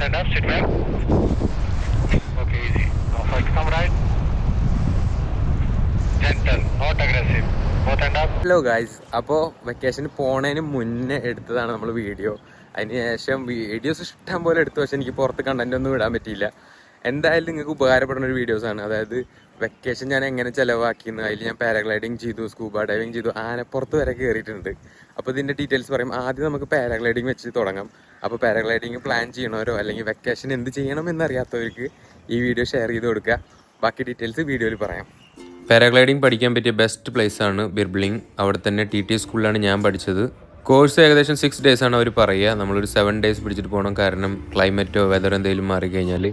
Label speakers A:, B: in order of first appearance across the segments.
A: hand up, sit back. Okay, easy. Now first come right. Gentle, not aggressive. Both hand up.
B: Hello guys, അപ്പോൾ വെക്കേഷന് പോണതിന് മുന്നേ എടുത്തതാണ് നമ്മൾ video. അതിന് ശേഷം വീഡിയോസ് ഇഷ്ടം പോലെ എടുത്തു, പക്ഷെ എനിക്ക് പുറത്ത് കണ്ടന്റ് ഒന്നും ഇടാൻ പറ്റിയില്ല. എന്തായാലും നിങ്ങൾക്ക് ഉപകാരപ്പെടുന്ന ഒരു വീഡിയോസാണ്. അതായത് വെക്കേഷൻ ഞാൻ എങ്ങനെ ചിലവാക്കിയെന്ന്, അതിൽ ഞാൻ പാരാഗ്ലൈഡിങ് ചെയ്തു, സ്കൂബ ഡൈവിങ് ചെയ്തു, ആനപ്പുറത്ത് വരെ കയറിയിട്ടുണ്ട്. അപ്പോൾ ഇതിൻ്റെ ഡീറ്റെയിൽസ് പറയും. ആദ്യം നമുക്ക് പാരാഗ്ലൈഡിങ് വെച്ച് തുടങ്ങാം. അപ്പോൾ പാരാഗ്ലൈഡിങ് പ്ലാൻ ചെയ്യണവരോ അല്ലെങ്കിൽ വെക്കേഷൻ എന്ത് ചെയ്യണം എന്നറിയാത്തവർക്ക് ഈ വീഡിയോ ഷെയർ ചെയ്ത് കൊടുക്കുക. ബാക്കി ഡീറ്റെയിൽസ് വീഡിയോയിൽ പറയാം. പാരാഗ്ലൈഡിങ് പഠിക്കാൻ പറ്റിയ ബെസ്റ്റ് പ്ലേസ് ആണ് ബിർബ്ലിംഗ്. അവിടെ തന്നെ TT സ്കൂളിലാണ് ഞാൻ പഠിച്ചത്. കോഴ്സ് ഏകദേശം 6 days ആണ് അവർ പറയുക. നമ്മളൊരു 7 days പിടിച്ചിട്ട് പോകണം. കാരണം ക്ലൈമറ്റോ വെതർ എന്തെങ്കിലും മാറിക്കഴിഞ്ഞാൽ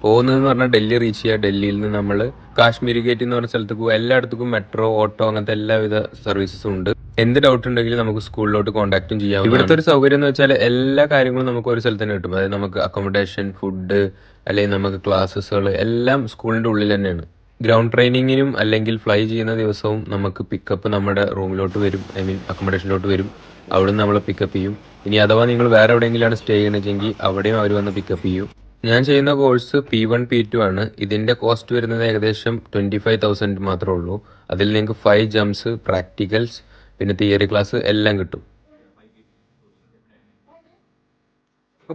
B: പോകുന്നതെന്ന് പറഞ്ഞാൽ ഡൽഹി റീച്ച് ചെയ്യുക. ഡൽഹിയിൽ നിന്ന് നമ്മൾ കാശ്മീരി ഗേറ്റ് എന്ന് പറഞ്ഞ സ്ഥലത്തേക്ക് പോകും. എല്ലായിടത്തേക്കും മെട്രോ, ഓട്ടോ, അങ്ങനത്തെ എല്ലാവിധ സർവീസസും ഉണ്ട്. എന്ത് ഡൗട്ട് ഉണ്ടെങ്കിലും നമുക്ക് സ്കൂളിലോട്ട് കോൺടാക്റ്റും ചെയ്യാം. ഇവിടുത്തെ ഒരു സൗകര്യം എന്ന് വെച്ചാൽ എല്ലാ കാര്യങ്ങളും നമുക്ക് ഒരു സ്ഥലത്ത് തന്നെ കിട്ടും. അതായത് നമുക്ക് അക്കോമഡേഷൻ, ഫുഡ്, അല്ലെങ്കിൽ നമുക്ക് ക്ലാസ്സസുകൾ എല്ലാം സ്കൂളിൻ്റെ ഉള്ളിൽ തന്നെയാണ്. ഗ്രൗണ്ട് ട്രെയിനിങ്ങിനും അല്ലെങ്കിൽ ഫ്ലൈ ചെയ്യുന്ന ദിവസവും നമുക്ക് പിക്കപ്പ് നമ്മുടെ റൂമിലോട്ട് വരും. ഐ മീൻ അക്കോമഡേഷനിലോട്ട് വരും. അവിടുന്ന് നമ്മൾ പിക്കപ്പ് ചെയ്യും. ഇനി അഥവാ നിങ്ങൾ വേറെ എവിടെയെങ്കിലാണ് സ്റ്റേ ചെയ്യണമെങ്കിൽ അവിടെയും അവർ വന്ന് പിക്കപ്പ് ചെയ്യും. ഞാൻ ചെയ്യുന്ന കോഴ്സ് P1 P2 ആണ്. ഇതിൻ്റെ കോസ്റ്റ് വരുന്നത് ഏകദേശം 25,000 മാത്രമേ ഉള്ളൂ. അതിൽ നിങ്ങൾക്ക് 5 ജംപ്സ്, പ്രാക്ടിക്കൽസ്, പിന്നെ തിയറി ക്ലാസ് എല്ലാം കിട്ടും.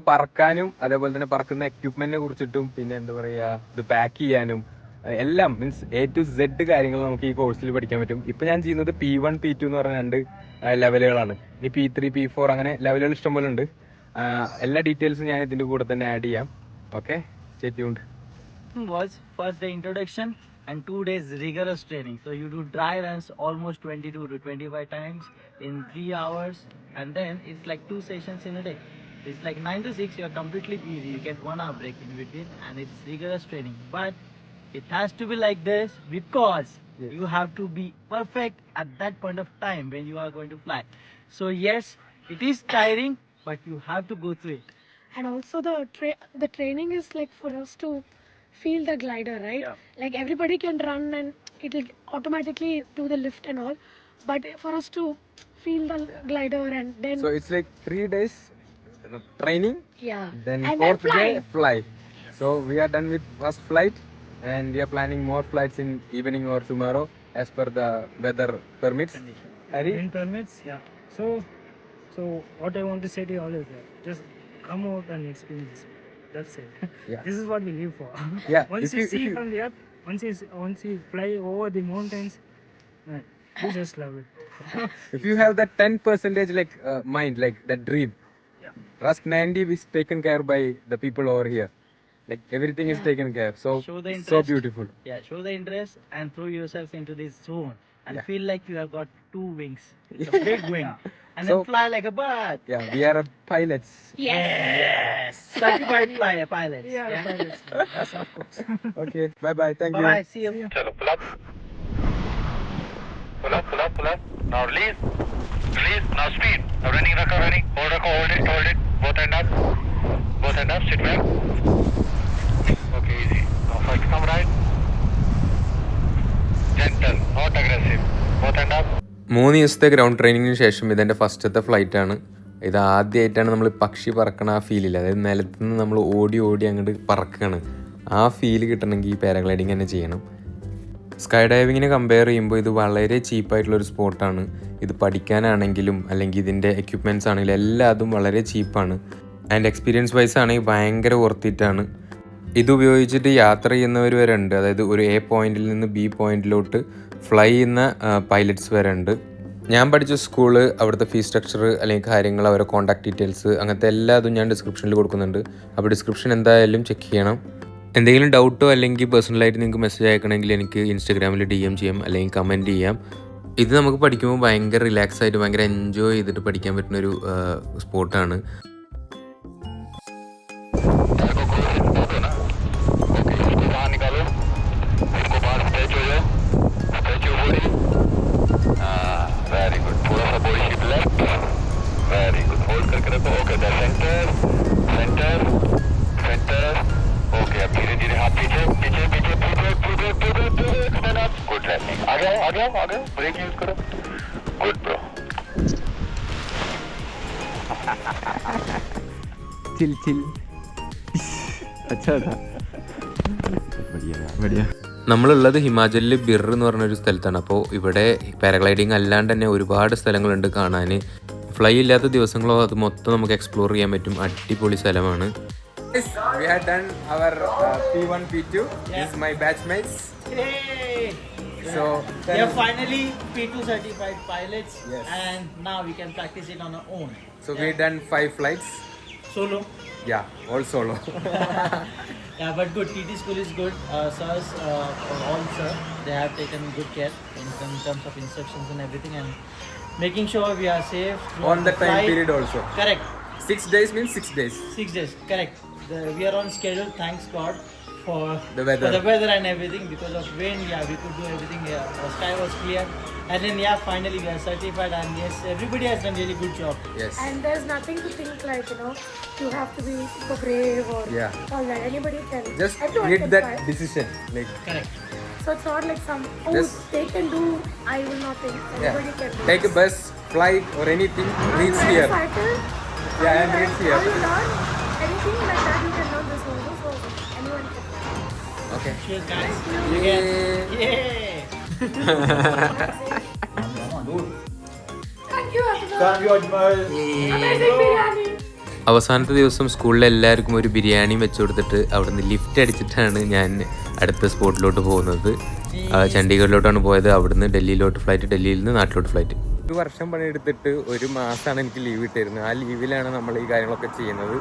B: പറക്കാനും അതേപോലെ തന്നെ പറക്കുന്ന എക്യുപ്മെന്റിനെ കുറിച്ചിട്ടും പിന്നെ എന്താ പറയുക, ഇത് പാക്ക് ചെയ്യാനും എല്ലാം മീൻസ് A to Z കാര്യങ്ങൾ നമുക്ക് ഈ കോഴ്സിൽ പഠിക്കാൻ പറ്റും. ഇപ്പൊ ഞാൻ ചെയ്യുന്നത് P1 P2 എന്ന് പറഞ്ഞ 2 ലെവലുകളാണ്. ഈ P3 P4 അങ്ങനെ ലെവലുകൾ ഇഷ്ടംപോലെ ഉണ്ട്. എല്ലാ ഡീറ്റെയിൽസും ഞാൻ ഇതിന്റെ കൂടെ തന്നെ ആഡ് ചെയ്യാം. Okay, stay tuned.
C: Was first the introduction and 2 days rigorous training. So you do dry runs almost 22 to 25 times in 3 hours, and then it's like 2 sessions in a day. It's like 9 to 6, you're completely busy. You get 1 hour break in between, and it's rigorous training. But it has to be like this because you have to be perfect at that point of time when you are going to fly. So yes, it is tiring, but you have to go through it.
D: And also the training is like for us to feel the glider, right?
C: Yeah.
D: Like everybody can run and it will automatically do the lift and all, but for us to feel the glider and then
B: So it's like 3 days training,
D: yeah,
B: then
D: and
B: 4th
D: then
B: day
D: fly.
B: fly. So we are done with first flight and we are planning more flights in evening or tomorrow as per the weather permits. Hari?
E: Wind permits, yeah. So what I want to say to you all is that just come out and experience. That's it.
B: Yeah.
E: This is what we live for.
B: Yeah.
E: Once
B: If
E: you
B: you-
E: see
B: if you-
E: from the earth, once you fly over the mountains, man, you just love it.
B: If you have that 10% like mind, like that dream,
E: Yeah.
B: Rust 90 is taken care by the people over here. Like everything is taken care. So
C: Show the
B: so
C: interest.
B: beautiful.
C: Yeah, show the interest and throw yourself into this zone and
B: Yeah.
C: feel like you have got 2 wings, a big wing, and
B: So-
C: then fly like a bird.
B: Yeah, we are pilots.
C: Yes, certified flyer pilots.
E: Yeah,
C: Yeah.
E: pilots. Yes, of course.
B: Okay, bye bye. Thank
C: Bye
B: you.
C: bye. See you.
A: Chalo, pull up. Pull up, pull up, pull up. Now release. Release. Now speed. Now running, Raka, running. Hold it, hold it. Both hand up. Both hand up, sit back. Okay, easy. Now first come right. Gentle, not aggressive. Both hand up.
B: 3 ദിവസത്തെ ground ട്രെയിനിങ്ങിന് ശേഷം ഇതെൻ്റെ ഫസ്റ്റത്തെ ഫ്ലൈറ്റാണ്. ഇത് ആദ്യമായിട്ടാണ് നമ്മൾ പക്ഷി പറക്കണ ആ ഫീലില്ല. അതായത് നിലത്ത് നിന്ന് നമ്മൾ ഓടി ഓടി അങ്ങോട്ട് പറക്കുകയാണ്. ആ ഫീല് കിട്ടണമെങ്കിൽ ഈ പാരാഗ്ലൈഡിങ് തന്നെ ചെയ്യണം. സ്കൈ ഡൈവിങ്ങിനെ കമ്പയർ ചെയ്യുമ്പോൾ ഇത് വളരെ ചീപ്പായിട്ടുള്ളൊരു സ്പോർട്ടാണ്. ഇത് പഠിക്കാനാണെങ്കിലും അല്ലെങ്കിൽ ഇതിൻ്റെ എക്യുപ്മെൻറ്റ്സ് ആണെങ്കിലും എല്ലാതും വളരെ ചീപ്പാണ്. ആൻഡ് എക്സ്പീരിയൻസ് വൈസ് ആണെങ്കിൽ ഭയങ്കര വർത്തിട്ടാണ്. ഇത് ഉപയോഗിച്ചിട്ട് യാത്ര ചെയ്യുന്നവർ വരെ ഉണ്ട്. അതായത് ഒരു A പോയിന്റിൽ നിന്ന് B പോയിന്റിലോട്ട് ഫ്ലൈ ചെയ്യുന്ന പൈലറ്റ്സ് വരെ ഉണ്ട്. ഞാൻ പഠിച്ച സ്കൂള്, അവിടുത്തെ ഫീസ് സ്ട്രക്ചർ അല്ലെങ്കിൽ കാര്യങ്ങൾ, അവരുടെ കോൺടാക്ട് ഡീറ്റെയിൽസ് അങ്ങനത്തെ എല്ലാതും ഞാൻ ഡിസ്ക്രിപ്ഷനിൽ കൊടുക്കുന്നുണ്ട്. അപ്പോൾ ഡിസ്ക്രിപ്ഷൻ എന്തായാലും ചെക്ക് ചെയ്യണം. എന്തെങ്കിലും ഡൗട്ടോ അല്ലെങ്കിൽ പേഴ്സണലായിട്ട് നിങ്ങൾക്ക് മെസ്സേജ് അയക്കണമെങ്കിൽ എനിക്ക് ഇൻസ്റ്റാഗ്രാമിൽ DM ചെയ്യാം അല്ലെങ്കിൽ കമൻറ്റ് ചെയ്യാം. ഇത് നമുക്ക് പഠിക്കുമ്പോൾ ഭയങ്കര റിലാക്സ് ആയിട്ട് ഭയങ്കര എൻജോയ് ചെയ്തിട്ട് പഠിക്കാൻ പറ്റുന്നൊരു സ്പോർട്ടാണ്.
A: बाहर निकालो, इसको बाहर स्ट्रेच हो जाओ, stretch your body. Very good. थोड़ा सा body shift left. Very good. Hold करके रखो. Okay, centre centre centre. Okay, अब धीरे धीरे हाथ पीछे पीछे पीछे पीछे पीछे पीछे पीछे एक्सटेंड अप. Good landing. आगे आगे आगे. ब्रेक यूज करो. Good bro.
B: ചിൽ നമ്മളുള്ളത് ഹിമാചലിൽ ബിർ എന്ന് പറഞ്ഞൊരു സ്ഥലത്താണ്. അപ്പോൾ ഇവിടെ പാരഗ്ലൈഡിങ് അല്ലാണ്ട് തന്നെ ഒരുപാട് സ്ഥലങ്ങളുണ്ട് കാണാൻ. ഫ്ലൈ ഇല്ലാത്ത ദിവസങ്ങളോ അത് മൊത്തം നമുക്ക് എക്സ്പ്ലോർ ചെയ്യാൻ പറ്റും. അടിപൊളി സ്ഥലമാണ്. We had done our P1, P2. This is my batchmates.
C: Yay!
B: So
C: We are finally P2 certified pilots,
B: Yes.
C: and now we can practice it on our own.
B: so we done 5 flights.
C: Solo.
B: Yeah, all solo.
C: Yeah, but good. TT school is good. Sirs, all sir, they have taken good care in terms of instructions and everything, and making sure we are safe throughout
B: On the time
C: flight.
B: period also.
C: Correct.
B: 6 days means 6 days.
C: 6 days. Correct. We are on schedule. Thanks God for
B: The weather.
C: for the weather and everything. Because of wind, yeah, we could do everything. Yeah, the sky was clear, and then yeah, finally we are certified, and yes, everybody has done really good job.
B: Yes.
D: And there's nothing to think like, you have to be super brave or
B: Yeah.
D: all that. Anybody can.
B: Just
D: everyone
B: need
D: can
B: that
D: fly.
B: decision. Like,
C: Correct.
D: So it's not like
B: Just-
D: they can do, I will not think. Anybody can do.
B: take a bus, flight or anything, reach
D: And
B: here.
D: cycle,
B: Yeah, and reach here.
D: How you learn anything like that, you can learn this also. So anyone can learn.
B: Okay.
C: Cheers, guys.
B: Yay.
C: Yay!
D: Thank you, Ajmal.
C: Thank you, Ajmal.
D: Amazing biryani.
B: അവസാനത്തെ ദിവസം സ്കൂളിൽ എല്ലാവർക്കും ഒരു ബിരിയാണി വെച്ച് കൊടുത്തിട്ട് അവിടുന്ന് lift അടിച്ചിട്ടാണ് ഞാൻ അടുത്ത സ്പോട്ടിലോട്ട് പോകുന്നത്. ചണ്ഡീഗഡിലോട്ടാണ് പോയത്. അവിടുന്ന് ഡൽഹിയിലോട്ട് ഫ്ലൈറ്റ്, ഡൽഹിയിൽ നിന്ന് നാട്ടിലോട്ട് ഫ്ലൈറ്റ്. 1 വർഷം പണിയെടുത്തിട്ട് 1 മാസമാണ് എനിക്ക് ലീവ് കിട്ടിയിരുന്നത്. ആ ലീവിലാണ് നമ്മൾ ഈ കാര്യങ്ങളൊക്കെ ചെയ്യുന്നത്.